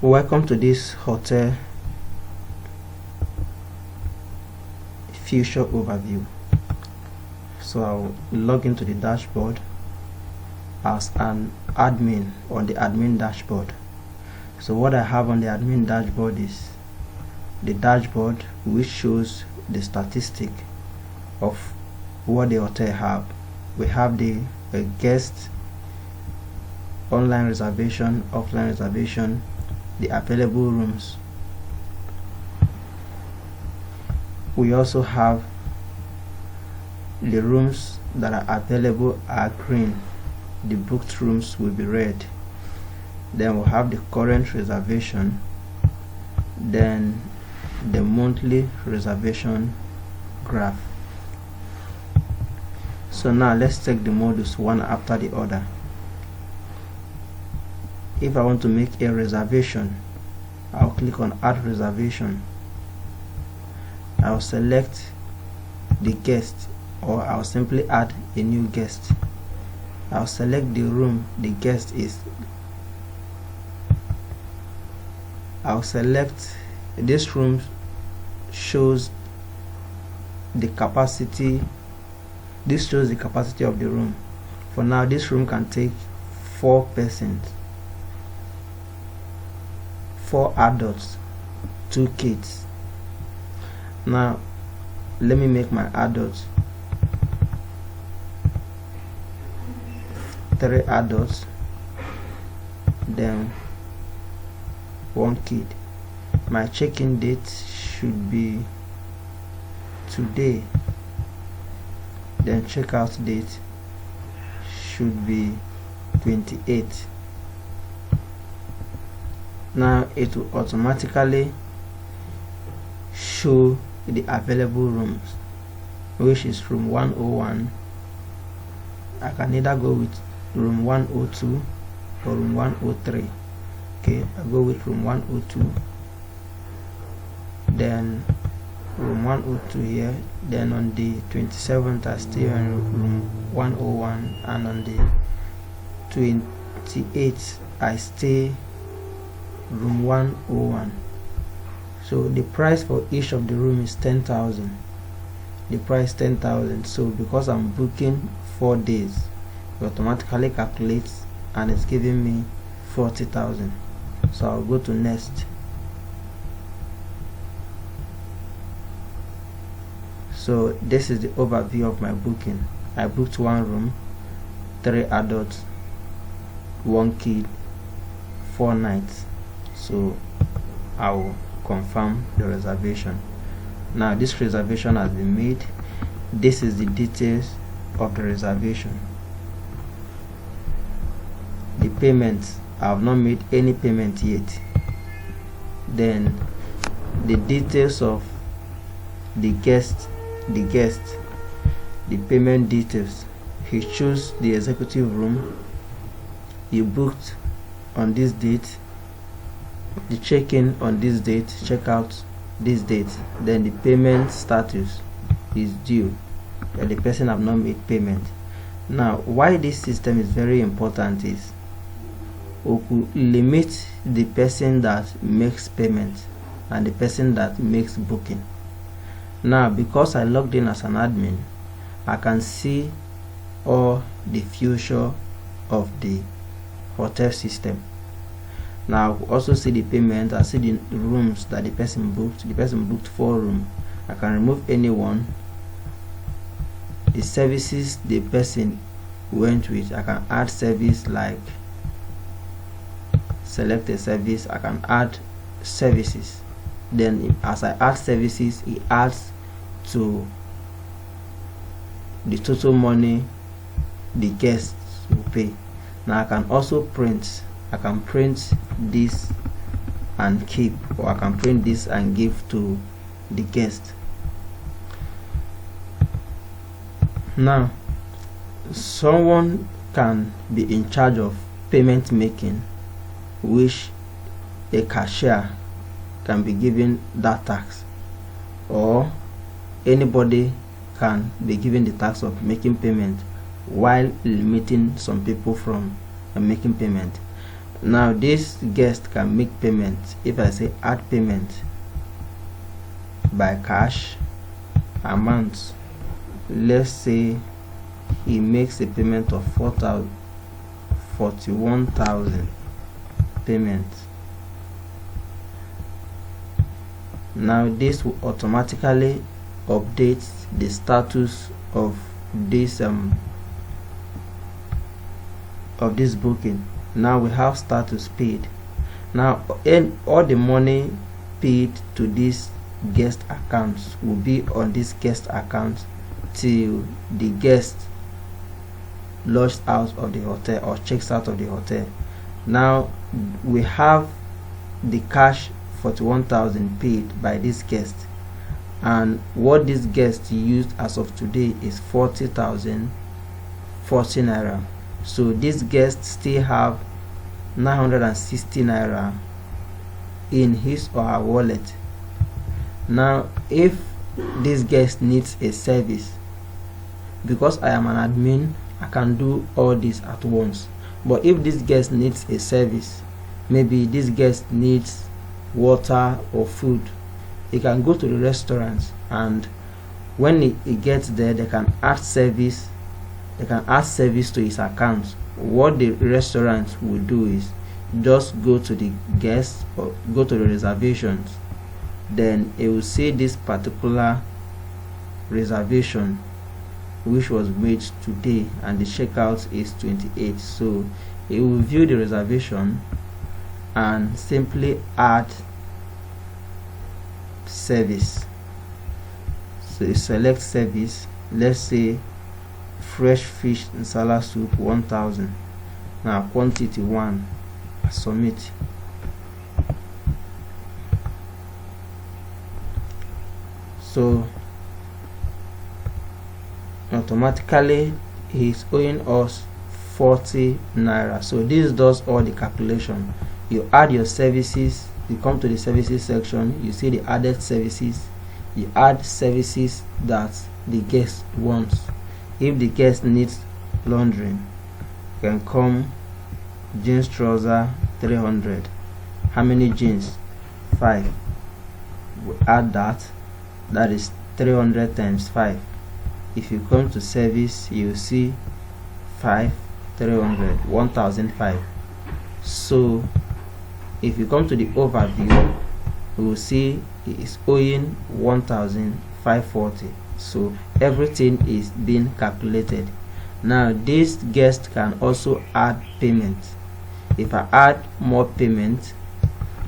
Welcome to this hotel future overview. So I'll log into the dashboard as an admin on the admin dashboard. So what I have on the admin dashboard is the dashboard which shows the statistic of what the hotel have. We have the guest, online reservation, offline reservation, the available rooms. We also have the rooms that are available are green, the booked rooms will be red. Then we'll have the current reservation, then the monthly reservation graph. So now let's take the modules one after the other. If I want to make a reservation, I'll click on add reservation. I'll select the guest, or I'll simply add a new guest. I'll select the room the guest is. I'll select this room shows the capacity. This shows the capacity of the room. For now, this room can take 4 persons, 4 adults, 2 kids. Now let me make my adults 3 adults, then 1 kid. My check-in date should be today, then checkout date should be 28. Now it will automatically show the available rooms, which is room 101. I can either go with room 102 or room 103. Okay, I go with room 102, then room 102 here, then on the 27th I stay on room 101, and on the 28th I stay room 101. So the price for each of the room is 10,000. The price 10,000. So because I'm booking 4 days, it automatically calculates and it's giving me 40,000. So I'll go to next. So this is the overview of my booking. I booked 1 room, 3 adults, 1 kid, 4 nights. So I'll confirm the reservation. Now this reservation has been made. This is the details of the reservation. The payments, I have not made any payment yet. Then the details of the guest, the payment details. He chose the executive room, he booked on this date, the check-in on this date, check-out this date, then the payment status is due, and the person have not made payment. Now why this system is very important is we could limit the person that makes payment and the person that makes booking. Now because I logged in as an admin, I can see all the future of the hotel system. Now I also see the payment. I see the rooms that the person booked. The person booked 4 rooms. I can remove any one. The services the person went with, I can add service, like select a service, I can add services. Then as I add services, it adds to the total money the guests will pay. Now I can also print. I can print this and keep, or I can print this and give to the guest. Now someone can be in charge of payment making, which a cashier can be given that task, or anybody can be given the task of making payment while limiting some people from making payment. Now this guest can make payment. If I say add payment by cash amount, let's say he makes a payment of 41,000 payment. Now this will automatically update the status of this booking. Now we have status paid. Now all the money paid to this guest account will be on this guest account till the guest logs out of the hotel or checks out of the hotel. Now we have the cash 41,000 paid by this guest, and what this guest used as of today is 40,040 naira. So this guest still have 960 naira in his or her wallet. Now if this guest needs a service, because I am an admin, I can do all this at once. But if this guest needs a service, maybe this guest needs water or food, he can go to the restaurant, and when he gets there, they can add service to his account. What the restaurant will do is just go to the guest or go to the reservations, then it will see this particular reservation which was made today, and the checkout is 28. So it will view the reservation and simply add service. So you select service, let's say fresh fish and salad soup 1,000. Now quantity 1, submit. So automatically he's owing us 40 naira. So this does all the calculation. You add your services, you come to the services section, you see the added services, you add services that the guest wants. If the guest needs laundering, you can come jeans trouser 300. How many jeans? 5. We add that is 300 times 5. If you come to service, you see 5 300 1005. So if you come to the overview, you will see it is owing 1,540. So everything is being calculated. Now this guest can also add payment. If I add more payment,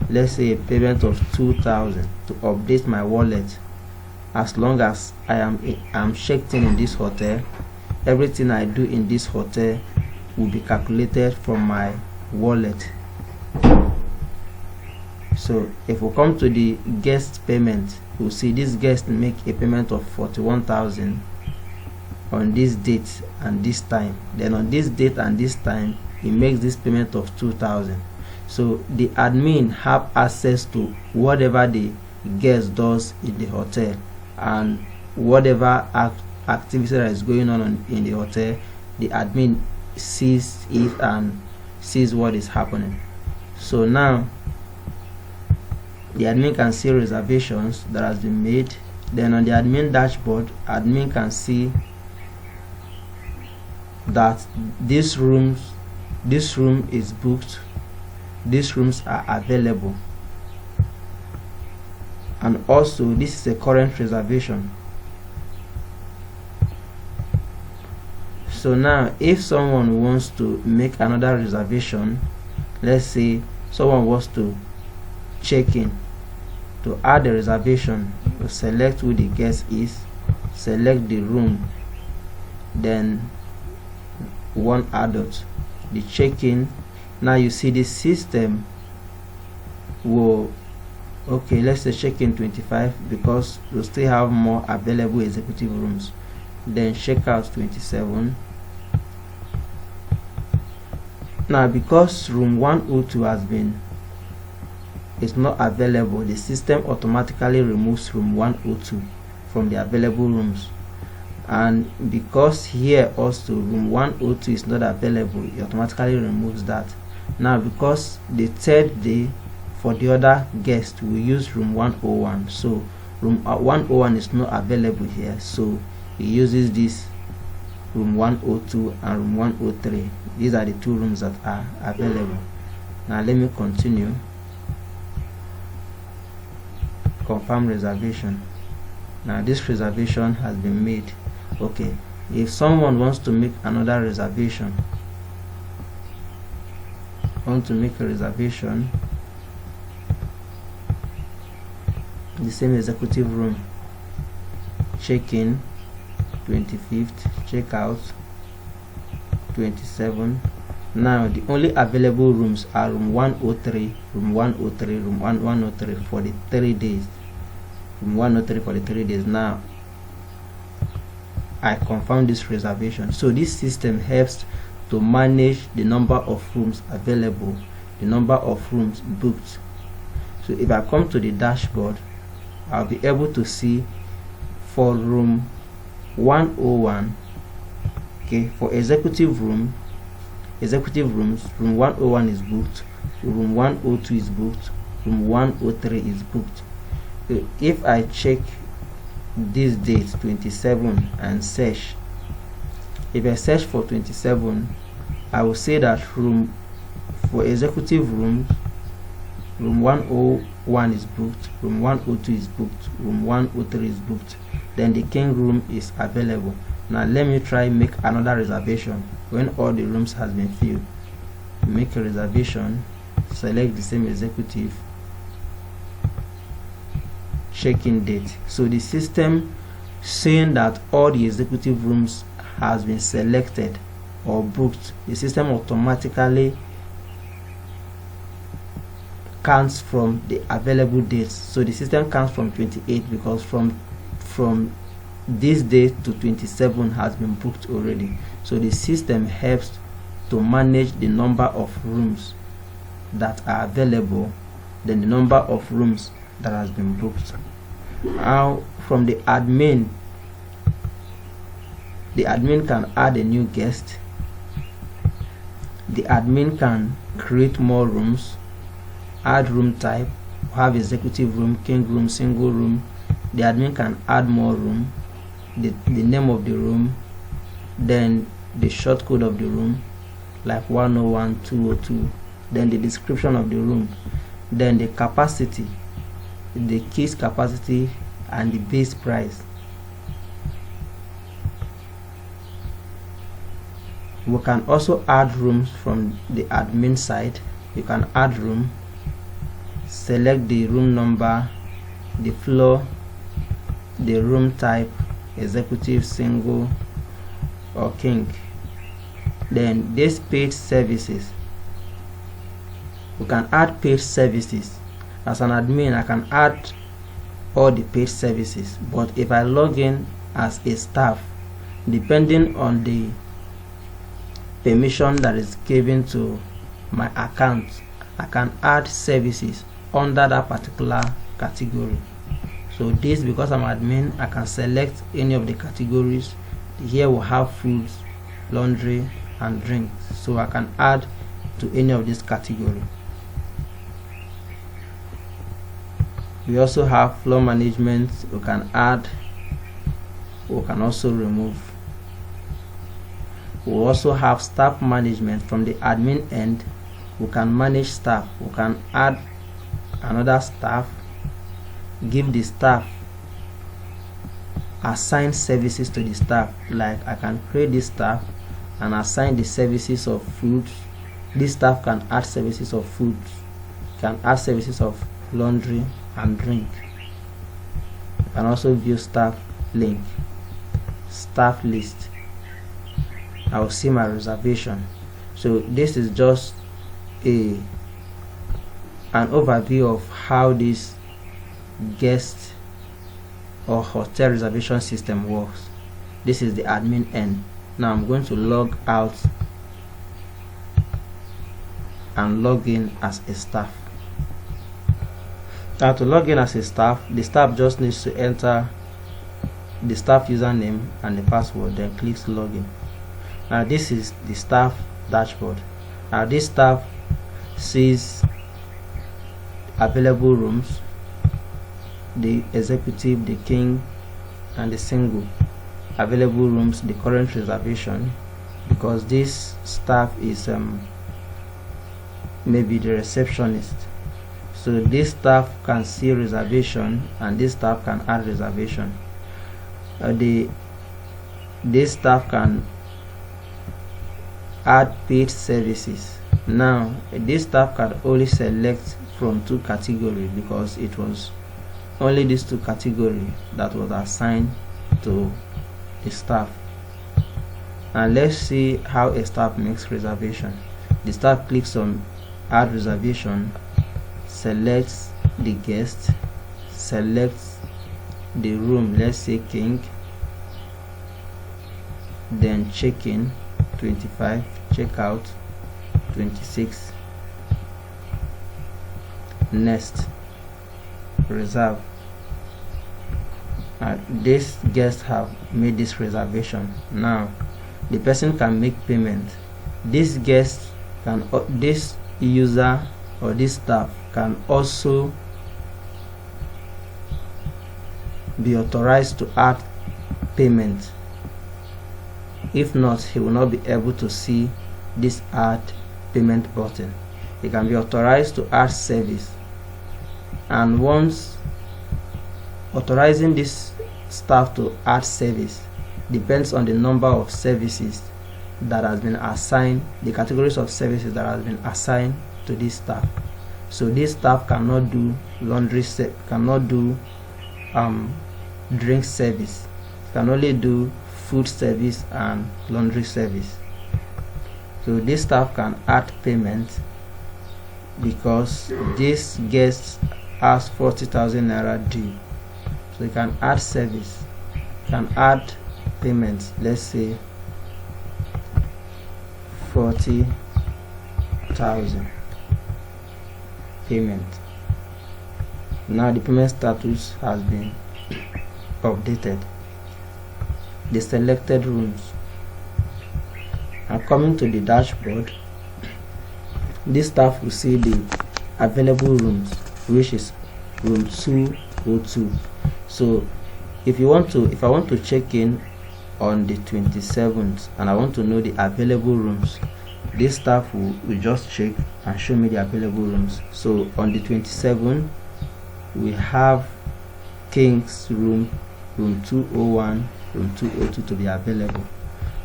let's say a payment of 2,000 to update my wallet, as long as I am checked in this hotel, everything I do in this hotel will be calculated from my wallet. So if we come to the guest payment, we'll see this guest make a payment of 41,000 on this date and this time. Then on this date and this time, he makes this payment of 2,000. So the admin have access to whatever the guest does in the hotel, and whatever activity that is going on in the hotel, the admin sees it and sees what is happening. So now the admin can see reservations that has been made. Then on the admin dashboard, admin can see that this room is booked, these rooms are available, and also this is a current reservation. So now if someone wants to make another reservation, let's say someone wants to check in, to add the reservation, you select who the guest is, select the room, then one adult, the check-in. Now you see the system will, okay, let's say check-in 25 because we still have more available executive rooms. Then check-out 27. Now because room 102 is not available, the system automatically removes room 102 from the available rooms. And because here also room 102 is not available, it automatically removes that. Now because the third day for the other guest we use room 101, so room 101 is not available here, so he uses this room 102 and room 103. These are the two rooms that are available. Now let me continue. Confirm reservation. Now this reservation has been made. Okay, if someone wants to make another reservation, the same executive room, check-in 25th, check-out 27. Now the only available rooms are room 103, room 103, room 103 for the 3 days. Room 103 for the 3 days. Now I confirm this reservation. So this system helps to manage the number of rooms available, the number of rooms booked. So if I come to the dashboard, I'll be able to see for room 101, okay, for executive rooms, room 101 is booked, room 102 is booked, room 103 is booked. So if I check this date 27 and search, if I search for 27, I will say that for executive rooms, room 101 is booked, room 102 is booked, room 103 is booked, then the king room is available. Now let me try make another reservation when all the rooms has been filled. Make a reservation, select the same executive, check-in date. So the system saying that all the executive rooms has been selected or booked, the system automatically counts from the available dates. So the system counts from 28 because from this date to 27 has been booked already. So the system helps to manage the number of rooms that are available, then the number of rooms that has been booked. Now from the admin can add a new guest, the admin can create more rooms, add room type, have executive room, king room, single room. The admin can add more room, the name of the room, then the short code of the room like 101, 202, then the description of the room, then the capacity, the keys capacity and the base price. We can also add rooms from the admin side. You can add room, select the room number, the floor, the room type, executive, single or king. Then this paid services, we can add paid services. As an admin, I can add all the paid services, but if I log in as a staff, depending on the permission that is given to my account, I can add services under that particular category. So this, because I'm admin, I can select any of the categories. Here we have foods, laundry and drinks, so I can add to any of this category. We also have floor management. We can add, we can also remove. We also have staff management. From the admin end, we can manage staff. We can add another staff, give the staff, assign services to the staff. Like I can create this staff and assign the services of food. This staff can add services of food, can add services of laundry and drink. You can also view staff link, staff list. I will see my reservation. So this is just an overview of how this guest or hotel reservation system works. This is the admin end. Now I'm going to log out and log in as a staff. Now to log in as a staff, the staff just needs to enter the staff username and the password, then clicks login. Now this is the staff dashboard. Now this staff sees available rooms, the executive, the king, and the single. Available rooms, the current reservation, because this staff is maybe the receptionist. So this staff can see reservation and this staff can add reservation. This staff can add paid services. Now this staff can only select from two categories because it was only these two categories that was assigned to the staff. And let's see how a staff makes reservation. The staff clicks on add reservation, selects the guest, selects the room, let's say king, then check in 25, check out 26, next, reserve. This guest have made this reservation. Now the person can make payment. This guest can, this user or this staff can also be authorized to add payment. If not, he will not be able to see this add payment button. He can be authorized to add service, and once authorizing this staff to add service depends on the number of services that has been assigned, the categories of services that has been assigned to this staff. So this staff cannot do laundry, cannot do drink service, can only do food service and laundry service. So this staff can add payment because this guest has 40,000 naira due. So you can add service, can add payment, let's say 40,000 payment. Now the payment status has been updated. The selected rooms are coming to the dashboard. This staff will see the available rooms, which is room 202. So if I want to check in on the 27th and I want to know the available rooms, this staff will just check and show me the available rooms. So on the 27th we have King's room, room 201, room 202 to be available.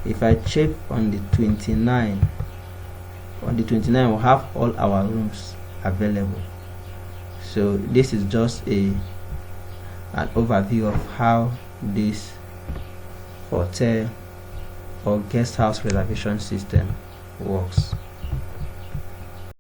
If I check on the 29th, we'll have all our rooms available. So this is just an overview of how this hotel or guest house reservation system works.